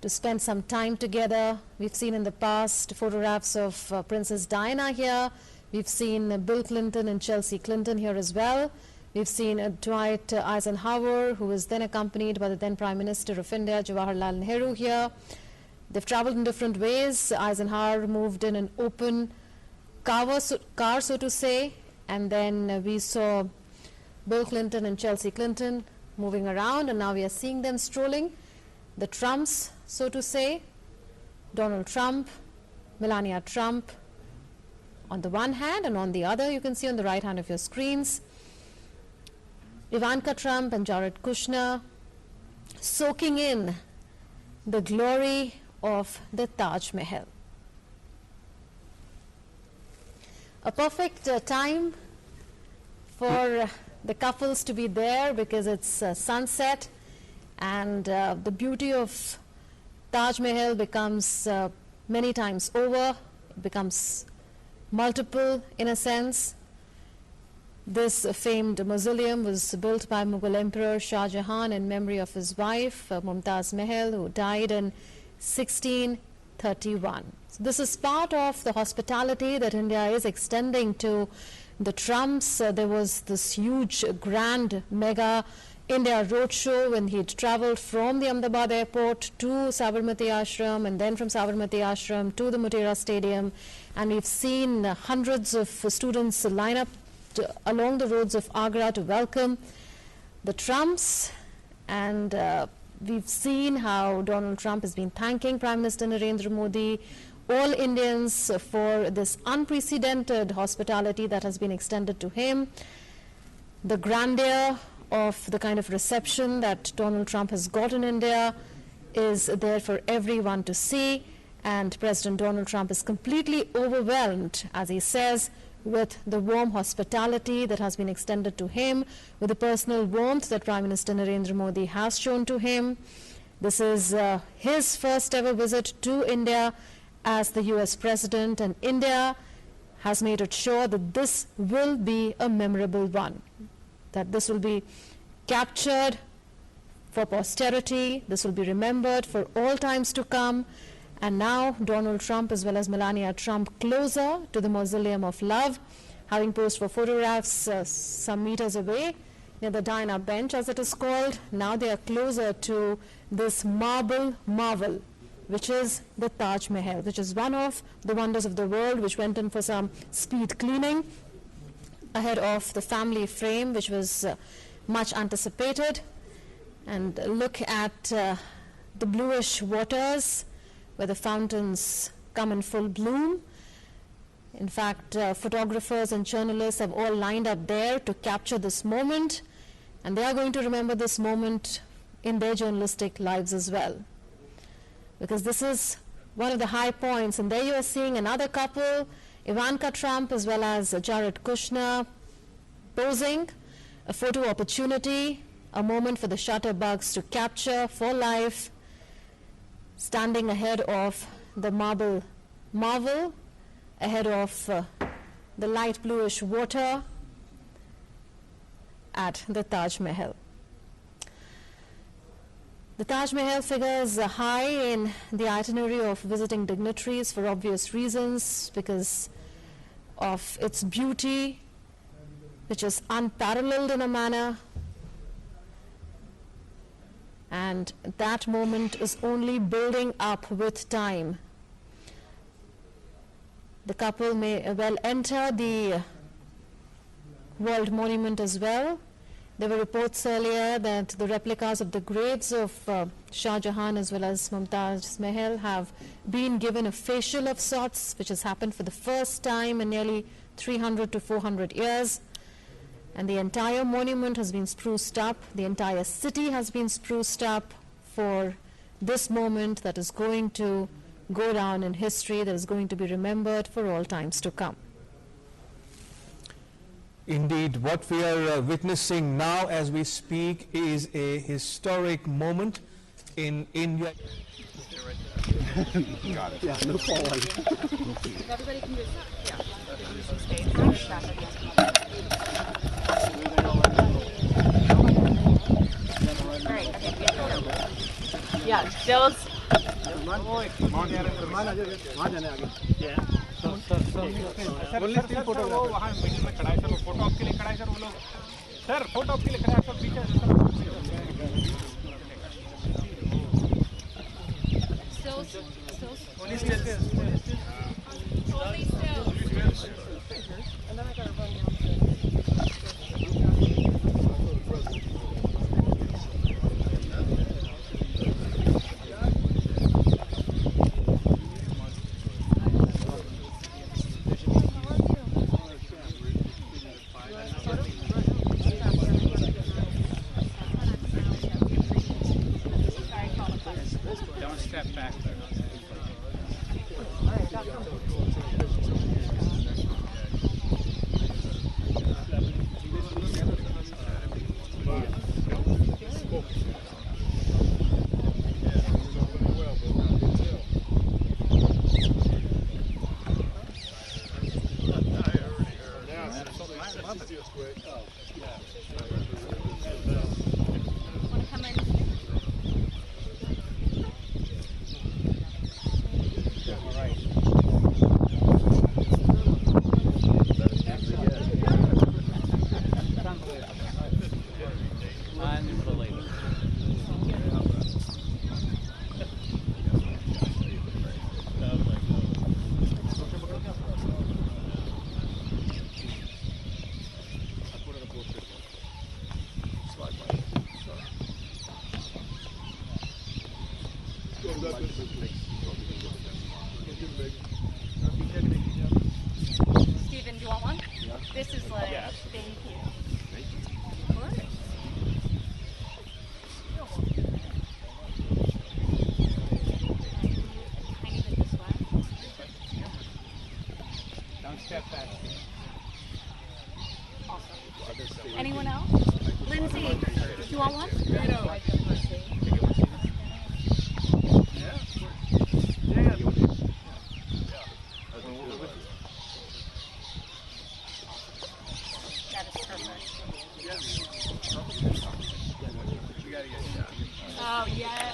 to spend some time together. We've seen in the past photographs of Princess Diana here. We've seen Bill Clinton and Chelsea Clinton here as well. We've seen Dwight Eisenhower, who was then accompanied by the then Prime Minister of India, Jawaharlal Nehru, here. They've traveled in different ways. Eisenhower moved in an open car, so to say, and then we saw Bill Clinton and Chelsea Clinton moving around, and now we are seeing them strolling. The Trumps, so to say, Donald Trump, Melania Trump on the one hand, and on the other you can see on the right hand of your screens, Ivanka Trump and Jared Kushner soaking in the glory of the Taj Mahal. A perfect time for the couples to be there, because it's sunset, and the beauty of Taj Mahal becomes many times over. It becomes multiple in a sense. This famed mausoleum was built by Mughal Emperor Shah Jahan in memory of his wife Mumtaz Mahal, who died in 1631. So this is part of the hospitality that India is extending to the Trumps. There was this huge, grand, mega India roadshow when he had travelled from the Ahmedabad airport to Sabarmati Ashram, and then from Sabarmati Ashram to the Motera Stadium. And we've seen hundreds of students line up along the roads of Agra to welcome the Trumps. And we've seen how Donald Trump has been thanking Prime Minister Narendra Modi, all Indians, for this unprecedented hospitality that has been extended to him. The grandeur of the kind of reception that Donald Trump has got in India is there for everyone to see, and President Donald Trump is completely overwhelmed, as he says, with the warm hospitality that has been extended to him, with the personal warmth that Prime Minister Narendra Modi has shown to him. This is his first ever visit to India as the US President, and India has made it sure that this will be a memorable one, that this will be captured for posterity, this will be remembered for all times to come. And now Donald Trump as well as Melania Trump closer to the Mausoleum of Love, having posed for photographs some meters away near the Diana bench, as it is called. Now they are closer to this marble marvel which is the Taj Mahal, which is one of the wonders of the world, which went in for some speed cleaning ahead of the family frame, which was much anticipated. And look at the bluish waters where the fountains come in full bloom. In fact, photographers and journalists have all lined up there to capture this moment, and they are going to remember this moment in their journalistic lives as well, because this is one of the high points. And there you are seeing another couple, Ivanka Trump as well as Jared Kushner, posing, a photo opportunity, a moment for the shutterbugs to capture for life, standing ahead of the marble marvel, ahead of the light bluish water at the Taj Mahal. The Taj Mahal figures high in the itinerary of visiting dignitaries for obvious reasons, because of its beauty, which is unparalleled in a manner, and that moment is only building up with time. The couple may well enter the World Monument as well. There were reports earlier that the replicas of the graves of Shah Jahan as well as Mumtaz Mahal have been given a facial of sorts, which has happened for the first time in nearly 300 to 400 years. And the entire monument has been spruced up, the entire city has been spruced up for this moment that is going to go down in history, that is going to be remembered for all times to come. Indeed, what we are witnessing now as we speak is a historic moment in India. Got it. Yeah, no fall. Everybody can just, yeah, do some space. Right, okay, yeah, Bill's. Only still photo. वो वहाँ meeting में खड़ा है sir, वो photo आपके लिए खड़ा है सर, वो लोग सर फोटो आपके लिए खड़ा है सर, पीछे sir only still and then I gotta run downstairs. Don't step back there. Steven, do you want one? Yeah. This is like, yeah. Thank you. Of course. I need it this way. Don't step back. Awesome. Anyone else? Lindsay, do you want one? Oh, yes.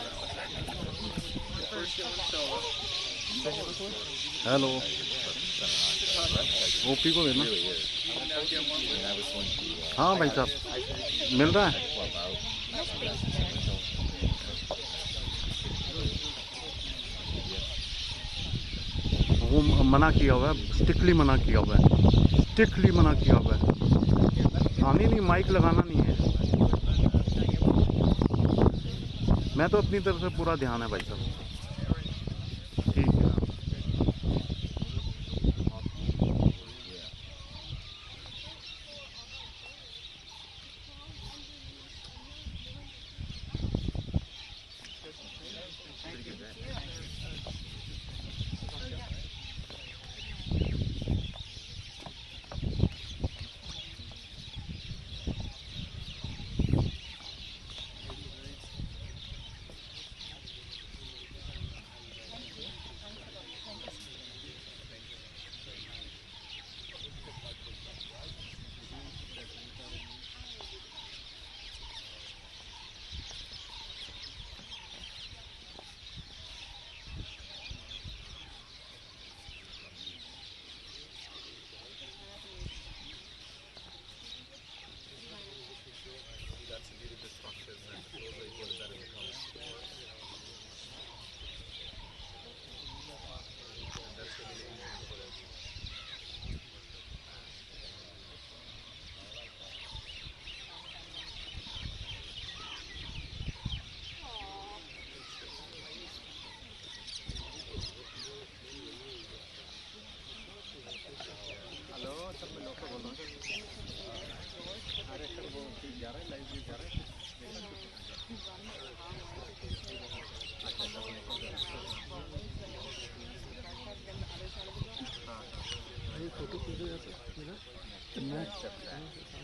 Hello OP को देना हाँ भाई साहब मिल रहा है वो मना किया हुआ है, स्ट्रिक्टली मना किया हुआ है, स्ट्रिक्टली मना किया हुआ है। हाँ नहीं माइक लगाना नहीं है। मैं तो अपनी तरफ से पूरा ध्यान है भाई साहब। ठीक है।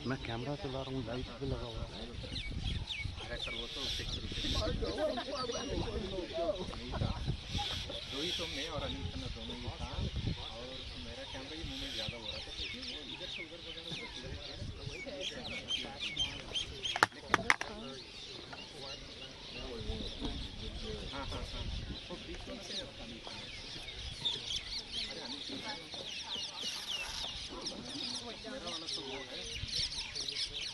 मैं कैमरा चला रहा हूँ, लाइट भी लगा हुआ है। रोहित तो मैं और अनिल खन्ना दोनों ही था, और मेरा कैमरा ही मूवमेंट ज़्यादा हो रहा था, इधर से उधर हाँ हाँ हाँ वो बीच में से अरे अनिल मेरा वाला तो वो है,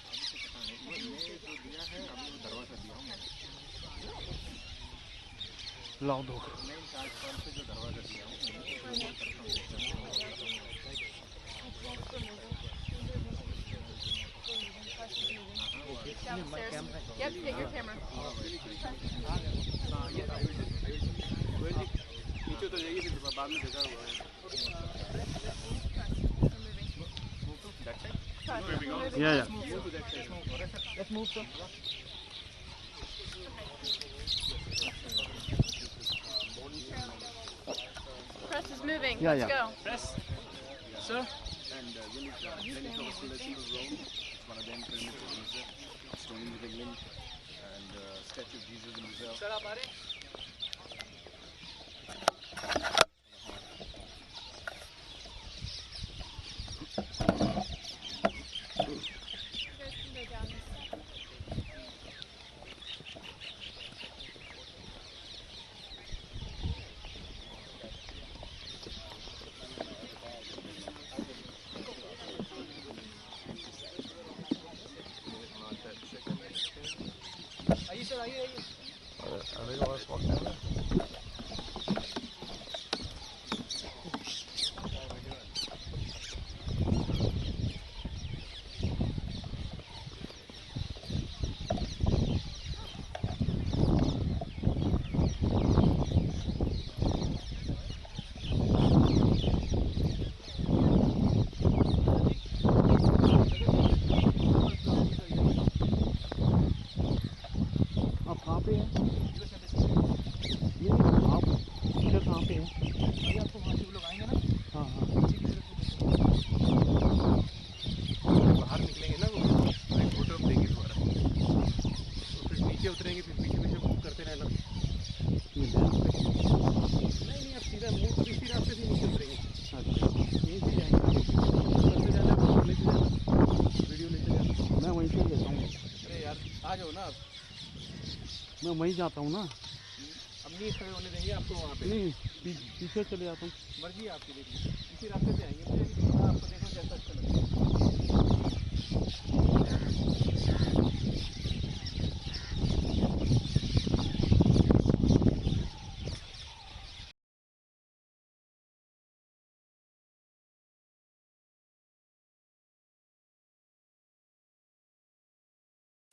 अभी तो पता नहीं मैं जो दिया है अभी वो दरवाज़ा दिया हूँ मैंने, लाओ दो मैं 4 साल से जो दरवाज़ा दिया हूँ Yep, take your camera. नीचे तो जाइए, फिर बाद में देखा हुआ या Let's move, sir. Press is moving. Yeah, Let's yeah. go. Press, sir. And clinical facility Rome. It's one of them pyramids of Giza, stone with a link, and statue of Jesus himself. Sir, आप आ रहे हैं? आइए sir, आइए उतरेंगे, फिर पीछे पीछे move करते रहना। नहीं आप सीधा मूव इसी रास्ते से नीचे उतरेंगे। यहीं से जाएंगे, वीडियो लेते जाना। मैं वहीं से लेता हूँ। अरे यार आ जाओ ना आप। मैं वहीं जाता हूँ ना। अब नहीं खड़े होने देंगे आपको वहाँ पे। नहीं पीछे चले जाता हूँ। मर्जी आपकी, देखिए इसी रास्ते से आएंगे, मुझे आपको देखो कैसा अच्छा लगता है।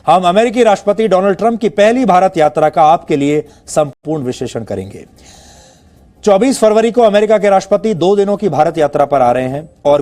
हम अमेरिकी राष्ट्रपति डोनाल्ड ट्रंप की पहली भारत यात्रा का आपके लिए संपूर्ण विश्लेषण करेंगे। 24 फरवरी को अमेरिका के राष्ट्रपति 2 दिनों की भारत यात्रा पर आ रहे हैं और